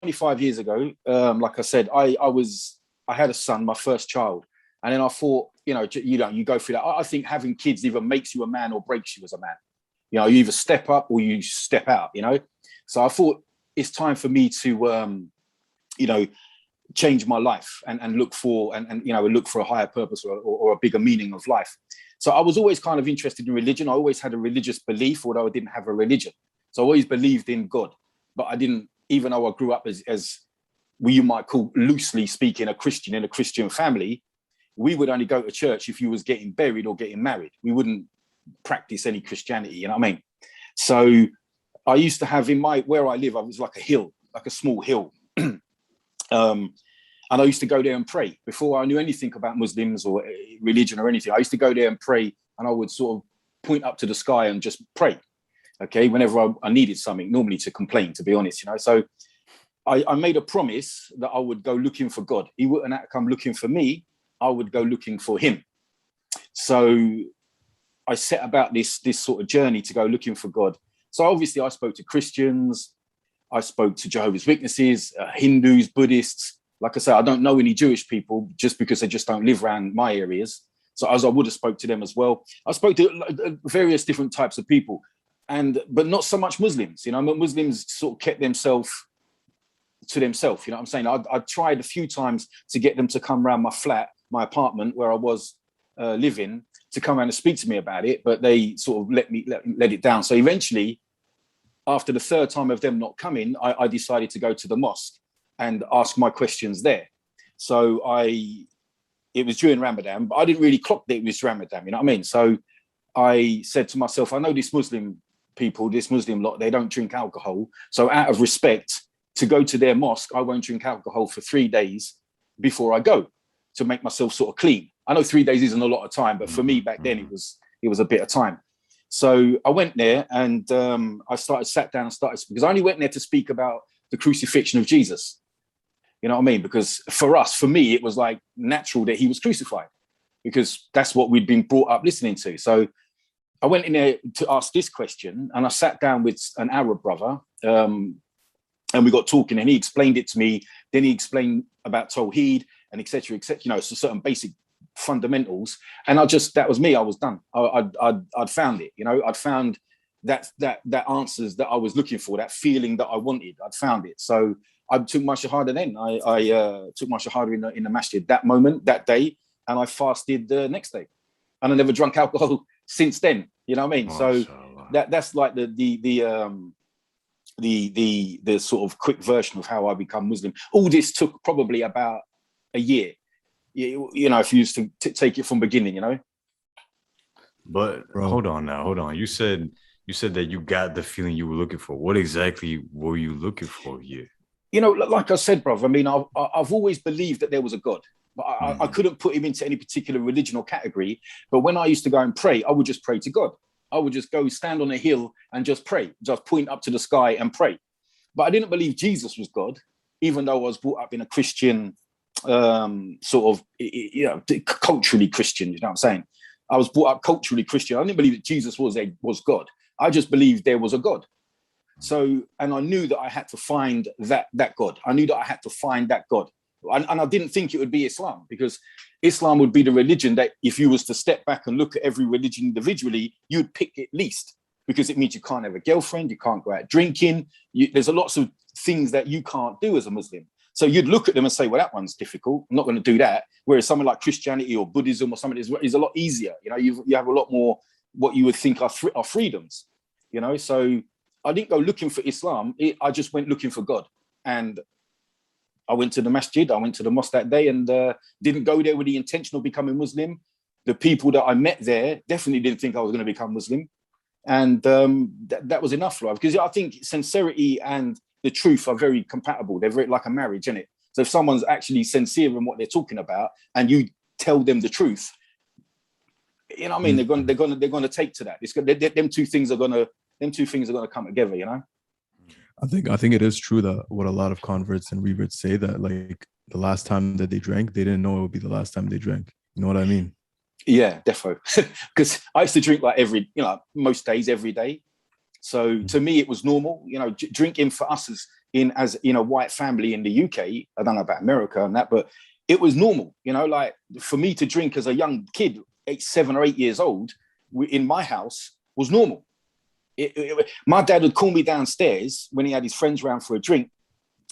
25 years ago, like I said, I had a son, my first child. And then I thought, you go through that. I think having kids either makes you a man or breaks you as a man. You either step up or you step out. So I thought it's time for me to, change my life and look for, look for a higher purpose or a bigger meaning of life. So I was always kind of interested in religion. I always had a religious belief, although I didn't have a religion. So I always believed in God, but I didn't, even though I grew up as you might call, loosely speaking, a Christian in a Christian family, we would only go to church if you was getting buried or getting married. We wouldn't practice any Christianity, you know what I mean? So I used to have where I live, I was like a hill, like a small hill. And I used to go there and pray before I knew anything about Muslims or religion or anything. I used to go there and pray, and I would sort of point up to the sky and just pray. Okay, whenever I needed something, normally to complain, to be honest, So I made a promise that I would go looking for God. He wouldn't have to come looking for me. I would go looking for him. So I set about this sort of journey to go looking for God. So obviously I spoke to Christians, I spoke to Jehovah's Witnesses, Hindus, Buddhists. Like I say, I don't know any Jewish people just because they just don't live around my areas. So as I would have spoke to them as well. I spoke to various different types of people, but not so much Muslims. Muslims sort of kept themselves to themselves. You know what I'm saying? I tried a few times to get them to come around my flat, my apartment where I was living, to come around and speak to me about it, but they sort of let it down. So eventually, after the third time of them not coming, I decided to go to the mosque and ask my questions there. So it was during Ramadan, but I didn't really clock that it was Ramadan, you know what I mean? So I said to myself, I know this Muslim people, this Muslim lot, they don't drink alcohol. So out of respect, to go to their mosque, I won't drink alcohol for 3 days before I go, to make myself sort of clean. I know 3 days isn't a lot of time, but for me back then, it was a bit of time. So I went there and I sat down and started, because I only went there to speak about the crucifixion of Jesus. You know what I mean? Because for me, it was like natural that he was crucified, because that's what we'd been brought up listening to. So I went in there to ask this question, and I sat down with an Arab brother, and we got talking, and he explained it to me. Then he explained about Tawheed and et cetera, so certain basic fundamentals. And that was me. I was done. I'd found it. I'd found that answers that I was looking for, that feeling that I wanted. I'd found it. So I took my shahada then. I took my shahada in the masjid that moment, that day, and I fasted the next day. And I never drunk alcohol since then. You know what I mean? So that's like the sort of quick version of how I become Muslim. All this took probably about a year. If you used to take it from beginning, But hold on. You said that you got the feeling you were looking for. What exactly were you looking for here? Like I said, brother, I mean, I've always believed that there was a God, but I couldn't put him into any particular religion or category. But when I used to go and pray, I would just pray to God. I would just go stand on a hill and just pray, just point up to the sky and pray. But I didn't believe Jesus was God, even though I was brought up in a Christian, sort of, culturally Christian, you know what I'm saying? I was brought up culturally Christian. I didn't believe that Jesus was God. I just believed there was a God. So, and I knew that I had to find that God. I knew that I had to find that God. And I didn't think it would be Islam, because Islam would be the religion that if you was to step back and look at every religion individually, you'd pick it least, because it means you can't have a girlfriend, you can't go out drinking. There's a lots of things that you can't do as a Muslim. So you'd look at them and say, well, that one's difficult. I'm not going to do that. Whereas something like Christianity or Buddhism or something is a lot easier. You have a lot more what you would think are freedoms. So I didn't go looking for Islam. I just went looking for God. And I went to the masjid. I went to the mosque that day, and didn't go there with the intention of becoming Muslim. The people that I met there definitely didn't think I was going to become Muslim. And that was enough, right? Because I think sincerity and the truth are very compatible. They're very like a marriage, isn't it? So if someone's actually sincere in what they're talking about, and you tell them the truth, you know what I mean? They're going to take to that. Them two things are going to come together, I think it is true that what a lot of converts and reverts say, that like the last time that they drank, they didn't know it would be the last time they drank. You know what I mean? Yeah, defo. Because I used to drink like most days, every day. So to me, it was normal. You know, drinking for us as in a white family in the UK. I don't know about America and that, but it was normal. You know, like for me to drink as a young kid, 7 or 8 years old, in my house was normal. My dad would call me downstairs when he had his friends round for a drink,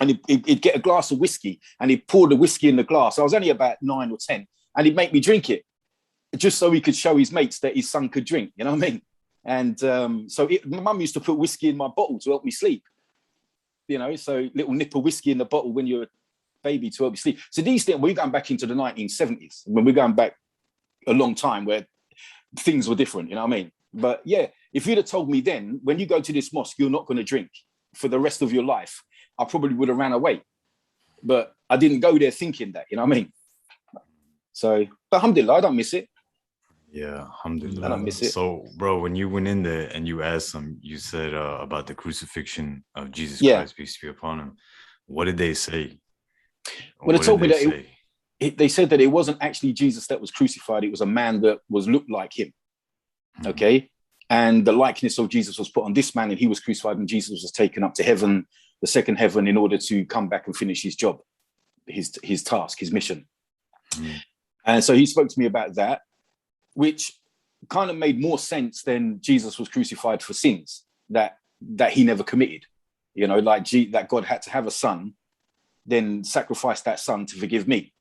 and he'd get a glass of whiskey and he'd pour the whiskey in the glass. I was only about 9 or 10, and he'd make me drink it just so he could show his mates that his son could drink. You know what I mean? And my mum used to put whiskey in my bottle to help me sleep. You know, so little nip of whiskey in the bottle when you're a baby to help you sleep. So these things, we're going back into the 1970s, when we're going back a long time where things were different, you know what I mean? But yeah, if you'd have told me then, when you go to this mosque, you're not going to drink for the rest of your life, I probably would have ran away. But I didn't go there thinking that, you know what I mean? So, but alhamdulillah, I don't miss it. Yeah, alhamdulillah. I don't miss it. So, bro, when you went in there and you asked them, you said about the crucifixion of Jesus Christ, peace be upon him. What did they say? Well, they told me that they said that it wasn't actually Jesus that was crucified. It was a man that looked like him. Mm-hmm. Okay. And the likeness of Jesus was put on this man, and he was crucified, and Jesus was taken up to heaven, the second heaven, in order to come back and finish his job, his task, his mission. Mm-hmm. And so he spoke to me about that, which kind of made more sense than Jesus was crucified for sins that he never committed. You know, like that God had to have a son, then sacrifice that son to forgive me.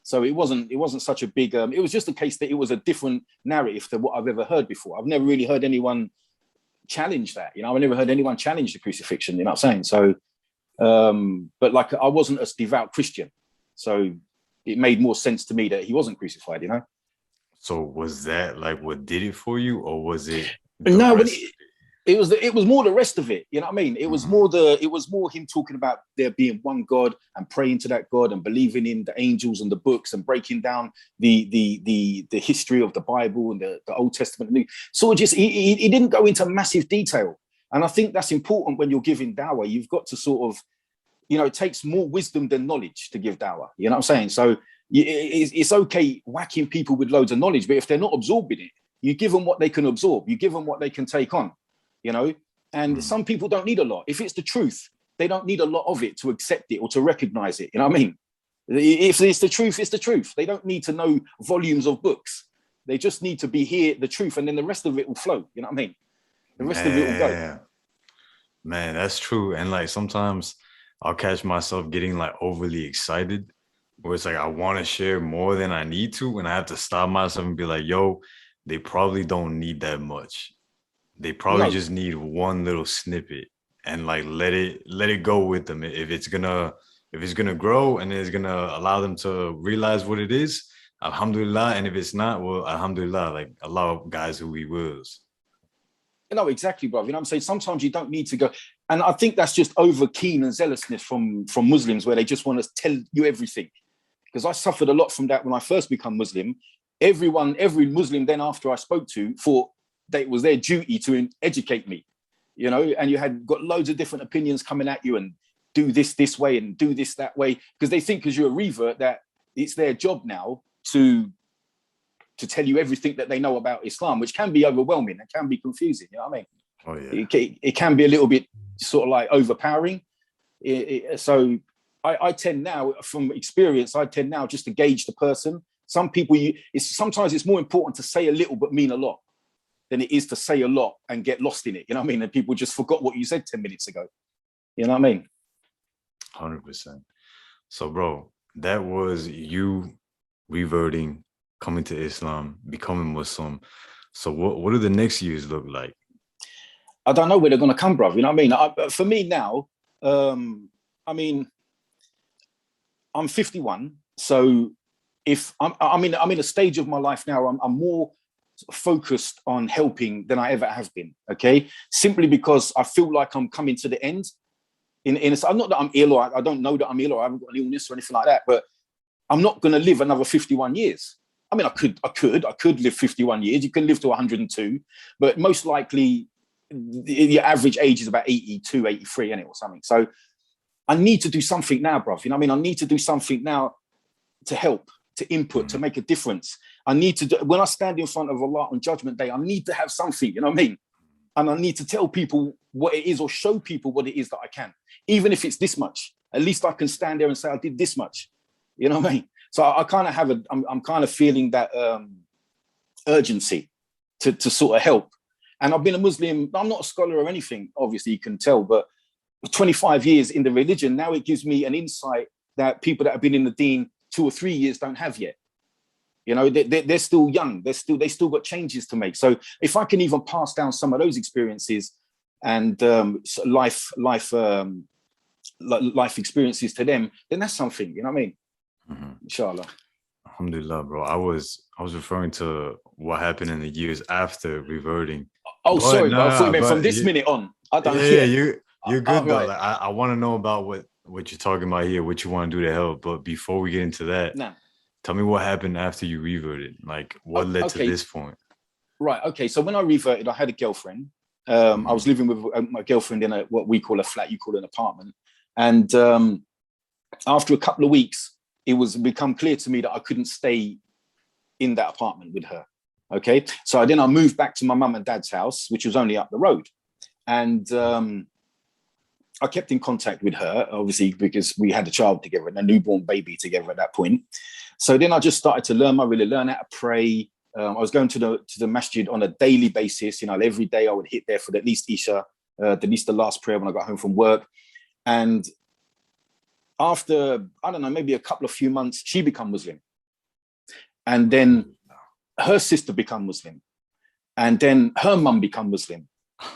So it wasn't such a big, it was just a case that it was a different narrative than what I've ever heard before. I've never really heard anyone challenge that, you know, I've never heard anyone challenge the crucifixion, you know what I'm saying? So, but like, I wasn't a devout Christian, so it made more sense to me that he wasn't crucified, you know? So was that like what did it for you, or was it? No, but it was more the rest of it. You know what I mean? It was more him talking about there being one God and praying to that God and believing in the angels and the books and breaking down the history of the Bible and the Old Testament. So just he didn't go into massive detail, and I think that's important when you're giving dawah. You've got to sort of, you know, it takes more wisdom than knowledge to give dawah. You know what I'm saying? So it's okay whacking people with loads of knowledge, but if they're not absorbing it, you give them what they can absorb. You give them what they can take on. You know, and some people don't need a lot. If it's the truth, they don't need a lot of it to accept it or to recognize it. You know what I mean? If it's the truth, it's the truth. They don't need to know volumes of books. They just need to hear the truth, and then the rest of it will flow. You know what I mean? The rest of it will go. Man, that's true. And like sometimes I'll catch myself getting like overly excited, where it's like I want to share more than I need to, and I have to stop myself and be like, yo, they probably don't need that much. They probably just need one little snippet, and like let it go with them. If it's gonna grow and it's gonna allow them to realize what it is, alhamdulillah. And if it's not, well, alhamdulillah, like Allah guides who he wills. You know, exactly, bro. You know what I'm saying? Sometimes you don't need to go. And I think that's just over keen and zealousness from Muslims, where they just want to tell you everything. Because I suffered a lot from that when I first became Muslim. Every Muslim then after I spoke to thought that it was their duty to educate me, you know, and you had got loads of different opinions coming at you and do this way and do this that way, because they think because you're a revert that it's their job now to tell you everything that they know about Islam, which can be overwhelming and can be confusing, you know what I mean? Oh, yeah. It can be a little bit sort of like overpowering. So I tend now, from experience, just to gauge the person. Some people, sometimes it's more important to say a little but mean a lot than it is to say a lot and get lost in it. You know what I mean? And people just forgot what you said 10 minutes ago. You know what I mean? 100%. So, bro, that was you reverting, coming to Islam, becoming Muslim. So what do the next years look like? I don't know where they're going to come, bro. You know what I mean? For me now, I mean, I'm 51. So if I'm in a stage of my life now, I'm more focused on helping than I ever have been. Okay, simply because I feel like I'm coming to the end. I'm not that I'm ill, or I don't know that I'm ill, or I haven't got an illness or anything like that. But I'm not going to live another 51 years. I mean, I could live 51 years. You can live to 102, but most likely your average age is about 82, 83, or something. So I need to do something now, bruv. You know what I mean? I need to do something now to help, to input, to make a difference. I need to do, when I stand in front of Allah on Judgment Day, I need to have something, you know what I mean? and I need to tell people what it is or show people what it is that I can, even if it's this much. At least I can stand there and say I did this much. You know what I mean? So I kind of have I'm kind of feeling that urgency to sort of help. And I've been a Muslim. I'm not a scholar or anything, obviously you can tell, but 25 years in the religion, now it gives me an insight that people that have been in the deen 2 or 3 years don't have yet. You know, they're still young. They still got changes to make. So if I can even pass down some of those experiences and life experiences to them, then that's something. You know what I mean? Mm-hmm. Inshallah. Alhamdulillah, bro. I was referring to what happened in the years after reverting. Oh, but, sorry, I thought you meant from this minute on. I don't. Yeah, you're good though. Right. Like, I want to know about what you're talking about here, what you want to do to help. But before we get into that, tell me what happened after you reverted. Like, what led to this point? Right. Okay. So when I reverted, I had a girlfriend. I was living with my girlfriend in what we call a flat, you call an apartment. And after a couple of weeks, it was become clear to me that I couldn't stay in that apartment with her. Okay. So then I moved back to my mum and dad's house, which was only up the road. And I kept in contact with her, obviously, because we had a child together and a newborn baby together at that point. So then I just started to learn how to pray. I was going to the masjid on a daily basis. You know, every day I would hit there for at least Isha, at least the last prayer when I got home from work. And after, I don't know, maybe a couple of few months, she became Muslim. And then her sister became Muslim. And then her mum became Muslim.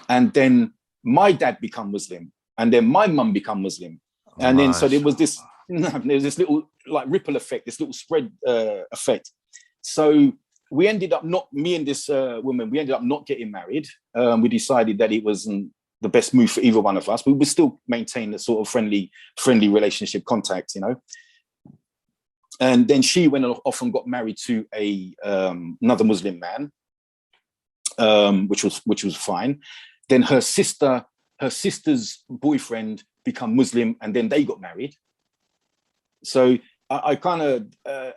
And then my dad became Muslim. And then my mum became Muslim. And then, so there was this little like ripple effect, this little spread effect. So we ended up me and this woman, we ended up not getting married. We decided that it wasn't the best move for either one of us. We would still maintain a sort of friendly relationship contact, you know. And then she went off and got married to another Muslim man, which was fine. Then her sister's boyfriend became Muslim, and then they got married. So I kind of,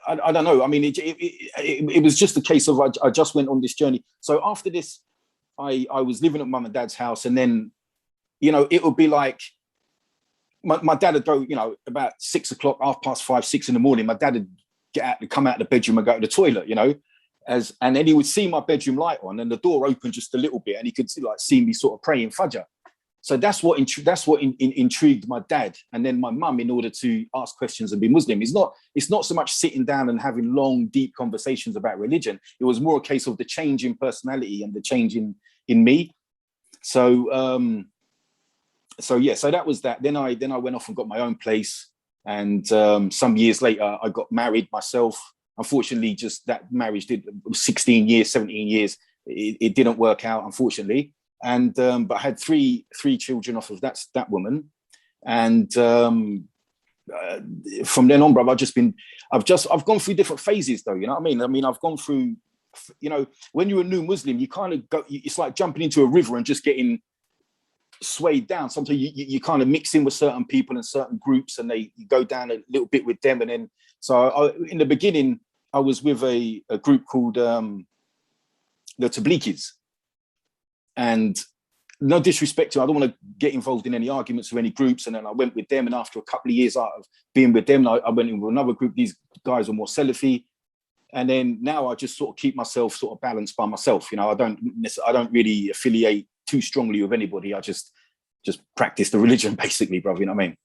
I don't know. I mean, it was just a case of I just went on this journey. So after this, I was living at mum and dad's house, and then, you know, it would be like my dad would go, you know, about 6 o'clock, 5:30, 6 in the morning. My dad would come out of the bedroom and go to the toilet, you know, and then he would see my bedroom light on and the door open just a little bit, and he could see me sort of praying Fajr. So that's what intrigued my dad, and then my mum, in order to ask questions and be Muslim. It's not so much sitting down and having long, deep conversations about religion. It was more a case of the change in personality and the change in me. So so that was that. Then I went off and got my own place, and some years later I got married myself. Unfortunately, just that marriage did 16 years, 17 years. It didn't work out, unfortunately. And but I had three children off of that woman, and from then on, bro, I've gone through different phases, though. You know what I mean? I've gone through, you know, when you're a new Muslim, you kind of go. It's like jumping into a river and just getting swayed down. Sometimes you kind of mix in with certain people and certain groups, and you go down a little bit with them, and then in the beginning, I was with a group called the Tabligis. And no disrespect to them, I don't want to get involved in any arguments with any groups. And then I went with them, and after a couple of years out of being with them, I went in with another group. These guys were more Salafi. And then now I just sort of keep myself sort of balanced by myself. You know, I don't really affiliate too strongly with anybody. I just practice the religion, basically, brother. You know what I mean?